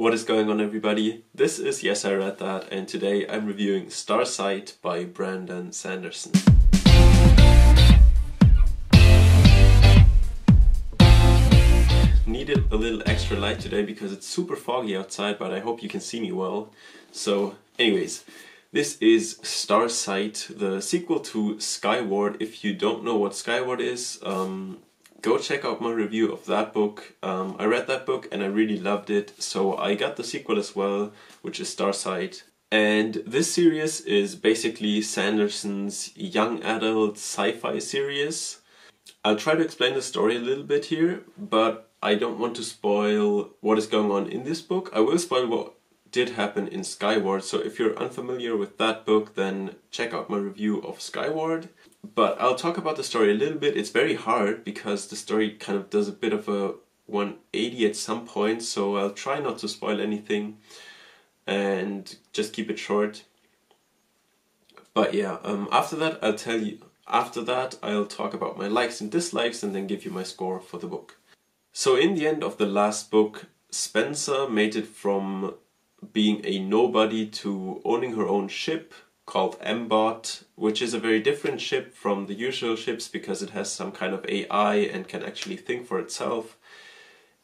What is going on, everybody? This is Yes I Read That, and today I'm reviewing Starsight by Brandon Sanderson. Needed a little extra light today because it's super foggy outside, but I hope you can see me well. So anyways, this is Starsight, the sequel to Skyward. If you don't know what Skyward is, go check out my review of that book. I read that book and I really loved it, so I got the sequel as well, which is Starsight. And this series is basically Sanderson's young adult sci-fi series. I'll try to explain the story a little bit here, but I don't want to spoil what is going on in this book. I will spoil what did happen in Skyward, so if you're unfamiliar with that book, then check out my review of Skyward. But I'll talk about the story a little bit. It's very hard because the story kind of does a bit of a 180 at some point, so I'll try not to spoil anything and just keep it short. But yeah, after that I'll talk about my likes and dislikes and then give you my score for the book. So in the end of the last book, Spencer made it from being a nobody to owning her own ship called M-Bot, which is a very different ship from the usual ships because it has some kind of AI and can actually think for itself.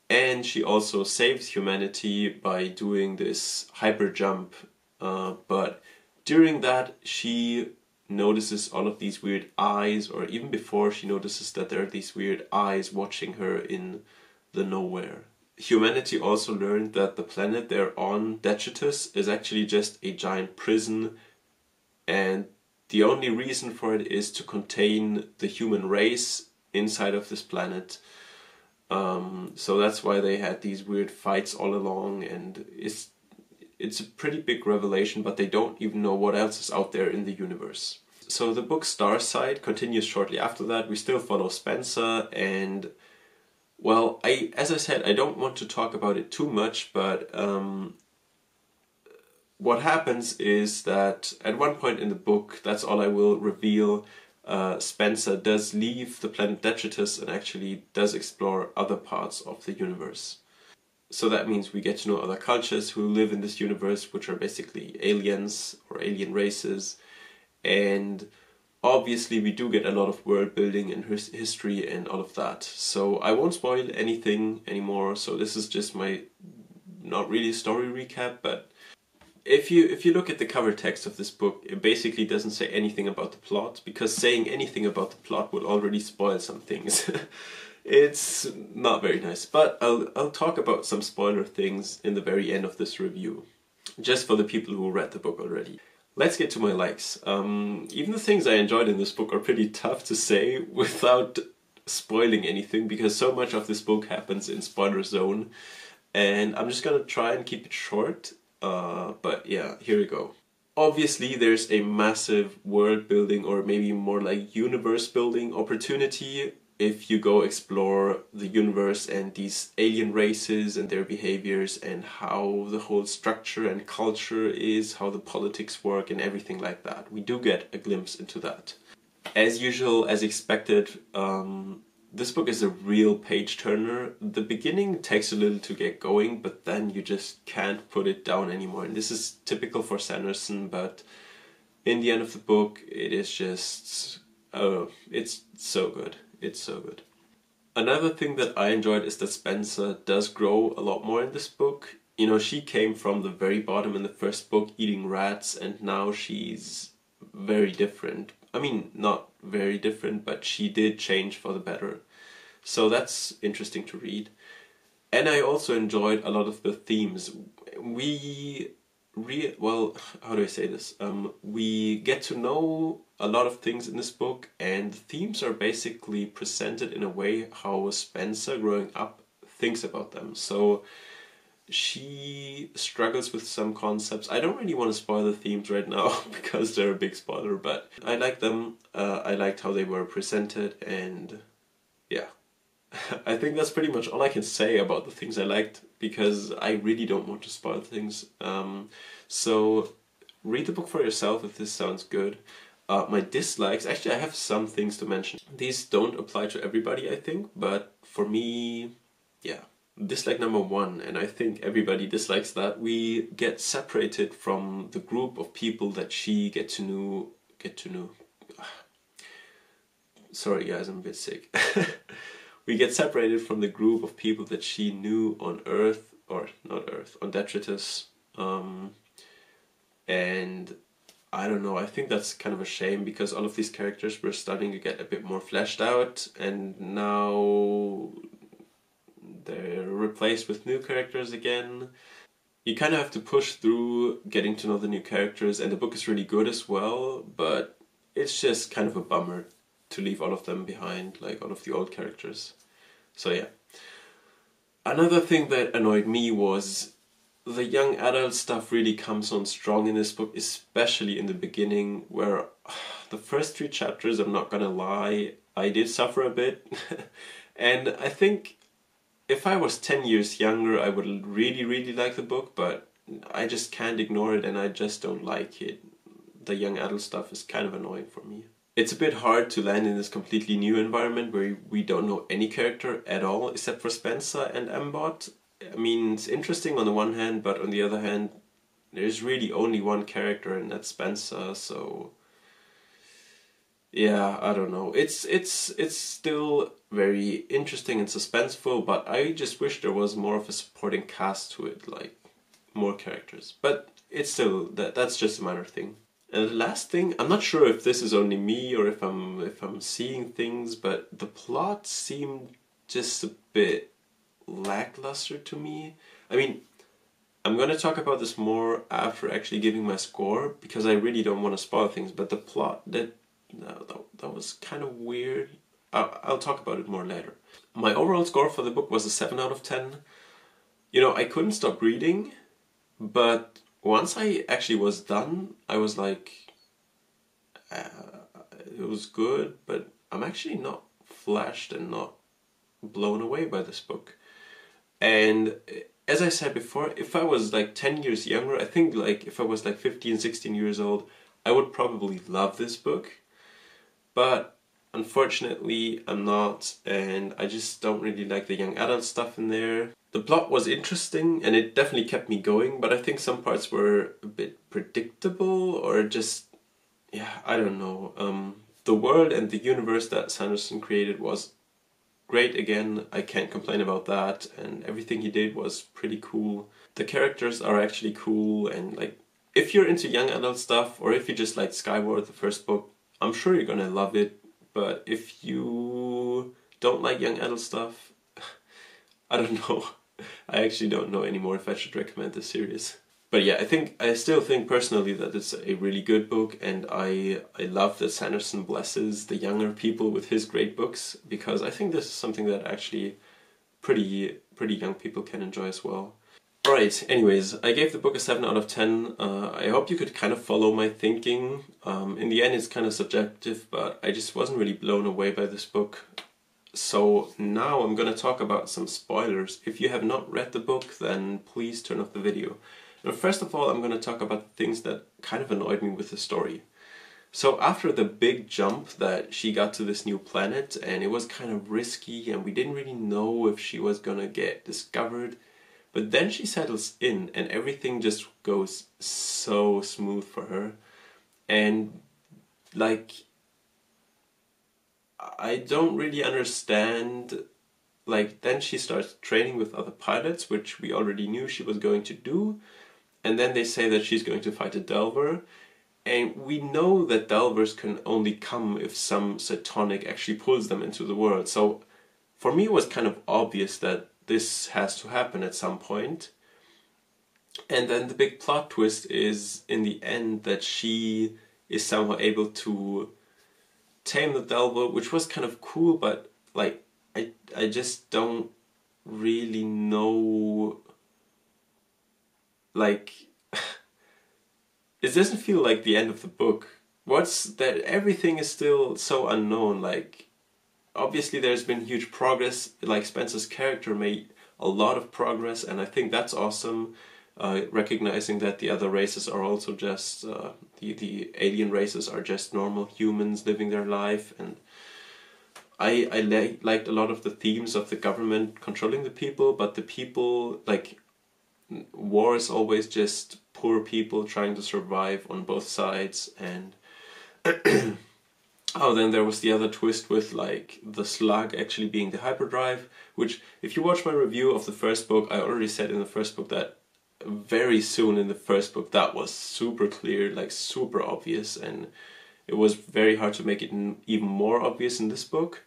And she also saves humanity by doing this hyper jump, but during that she notices all of these weird eyes, or even before she notices that there are these weird eyes watching her in the nowhere. Humanity also learned that the planet they're on, Detritus, is actually just a giant prison, and the only reason for it is to contain the human race inside of this planet. So that's why they had these weird fights all along, and it's a pretty big revelation, but they don't even know what else is out there in the universe. So the book Starsight continues shortly after that. We still follow Spencer, and well, as I said, I don't want to talk about it too much, but what happens is that at one point in the book, that's all I will reveal, Spencer does leave the planet Detritus and actually does explore other parts of the universe. So that means we get to know other cultures who live in this universe, which are basically aliens or alien races, and obviously we do get a lot of world building and history and all of that. So I won't spoil anything anymore, so this is just my not really story recap, but if you look at the cover text of this book, it basically doesn't say anything about the plot, because saying anything about the plot would already spoil some things. It's not very nice, but I'll talk about some spoiler things in the very end of this review, just for the people who read the book already. Let's get to my likes. Even the things I enjoyed in this book are pretty tough to say without spoiling anything, because so much of this book happens in spoiler zone, and I'm just gonna try and keep it short. But yeah, here we go. Obviously there's a massive world building, or maybe more like universe building opportunity if you go explore the universe and these alien races and their behaviors and how the whole structure and culture is, how the politics work and everything like that. We do get a glimpse into that. As usual, as expected, this book is a real page-turner. The beginning takes a little to get going, but then you just can't put it down anymore. And this is typical for Sanderson, but in the end of the book, it is just... oh, it's so good. It's so good. Another thing that I enjoyed is that Spencer does grow a lot more in this book. You know, she came from the very bottom in the first book, eating rats, and now she's very different. I mean, not very different, but she did change for the better. So that's interesting to read. And I also enjoyed a lot of the themes. How do I say this? We get to know a lot of things in this book, and the themes are basically presented in a way how Spencer growing up thinks about them. So she struggles with some concepts. I don't really want to spoil the themes right now because they're a big spoiler, but I like them. I liked how they were presented, and yeah. I think that's pretty much all I can say about the things I liked, because I really don't want to spoil things. So read the book for yourself if this sounds good. My dislikes, actually I have some things to mention. These don't apply to everybody, I think, but for me, yeah. dislike number one, and I think everybody dislikes that, we get separated from the group of people that she get to know. Sorry guys, I'm a bit sick. We get separated from the group of people that she knew on Earth, or not Earth, on Detritus. And I don't know, I think that's kind of a shame, because all of these characters were starting to get a bit more fleshed out, and now they're replaced with new characters again. You kind of have to push through getting to know the new characters, and the book is really good as well, but it's just kind of a bummer to leave all of them behind, like all of the old characters. So yeah. Another thing that annoyed me was the young adult stuff really comes on strong in this book, especially in the beginning, where the first 3 chapters, I'm not gonna lie, I did suffer a bit. And I think if I was 10 years younger, I would really like the book, but I just can't ignore it, and I just don't like it. The young adult stuff is kind of annoying for me. It's a bit hard to land in this completely new environment where we don't know any character at all, except for Spencer and Mbot. I mean, it's interesting on the one hand, but on the other hand, there's really only one character, and that's Spencer, so yeah, I don't know. It's still very interesting and suspenseful, but I just wish there was more of a supporting cast to it, like more characters. But it's still that's just a minor thing. And the last thing, I'm not sure if this is only me or if I'm seeing things, but the plot seemed just a bit lackluster to me. I mean, I'm going to talk about this more after actually giving my score, because I really don't want to spoil things, but the plot, that was kind of weird. I'll talk about it more later. My overall score for the book was a 7 out of 10. You know, I couldn't stop reading, but once I actually was done, I was like, it was good, but I'm actually not flashed and not blown away by this book. And as I said before, if I was like 10 years younger, I think like if I was like 15, 16 years old, I would probably love this book. But unfortunately, I'm not, and I just don't really like the young adult stuff in there. The plot was interesting, and it definitely kept me going, but I think some parts were a bit predictable, or just, yeah, I don't know. The world and the universe that Sanderson created was great again, I can't complain about that, and everything he did was pretty cool. The characters are actually cool, and like, if you're into young adult stuff, or if you just like Skyward, the first book, I'm sure you're gonna love it. But if you don't like young adult stuff, I don't know. I actually don't know anymore if I should recommend this series. But yeah, I still think personally that it's a really good book, and I love that Sanderson blesses the younger people with his great books, because I think this is something that actually pretty young people can enjoy as well. Right, anyways, I gave the book a 7 out of 10. I hope you could kind of follow my thinking. In the end it's kind of subjective, but I just wasn't really blown away by this book. So now I'm gonna talk about some spoilers. If you have not read the book, then please turn off the video. Now, first of all, I'm going to talk about the things that kind of annoyed me with the story. So after the big jump that she got to this new planet, and it was kind of risky, and we didn't really know if she was going to get discovered, but then she settles in, and everything just goes so smooth for her. And like, I don't really understand. Like, then she starts training with other pilots, which we already knew she was going to do. And then they say that she's going to fight a Delver. And we know that Delvers can only come if some Cytonic actually pulls them into the world. So for me it was kind of obvious that this has to happen at some point. And then the big plot twist is in the end that she is somehow able to tame the Delver, which was kind of cool, but like I just don't really know. Like, it doesn't feel like the end of the book. What's that? Everything is still so unknown. Like, obviously there's been huge progress. Like, Spencer's character made a lot of progress, and I think that's awesome. Recognizing that the other races are also just the alien races are just normal humans living their life, and I liked a lot of the themes of the government controlling the people, but the people, like, war is always just poor people trying to survive on both sides. And oh, then there was the other twist with, like, the slug actually being the hyperdrive, which, if you watch my review of the first book, I already said in the first book that very soon in the first book that was super clear, like super obvious, and it was very hard to make it even more obvious in this book.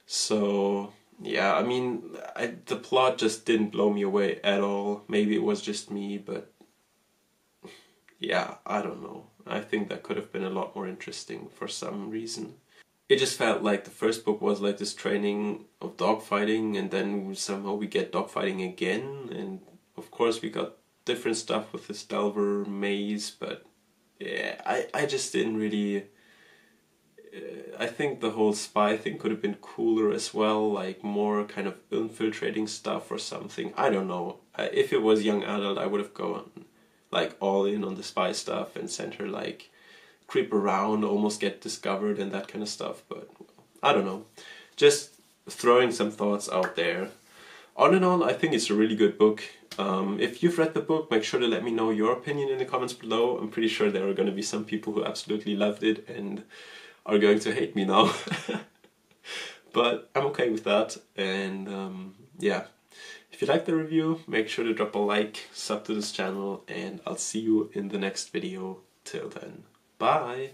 So yeah, I mean, the plot just didn't blow me away at all. Maybe it was just me, but yeah, I don't know. I think that could have been a lot more interesting for some reason. It just felt like the first book was like this training of dogfighting, and then somehow we get dogfighting again, and of course we got different stuff with this Delver maze, but yeah, I just didn't really... I think the whole spy thing could have been cooler as well, like more kind of infiltrating stuff or something. I don't know. If it was young adult, I would have gone like all in on the spy stuff and sent her like creep around, almost get discovered and that kind of stuff, but I don't know. Just throwing some thoughts out there. On and on, I think it's a really good book. If you've read the book, make sure to let me know your opinion in the comments below. I'm pretty sure there are going to be some people who absolutely loved it and are going to hate me now. But I'm okay with that, and yeah. If you like the review, make sure to drop a like, sub to this channel, and I'll see you in the next video. Till then, bye!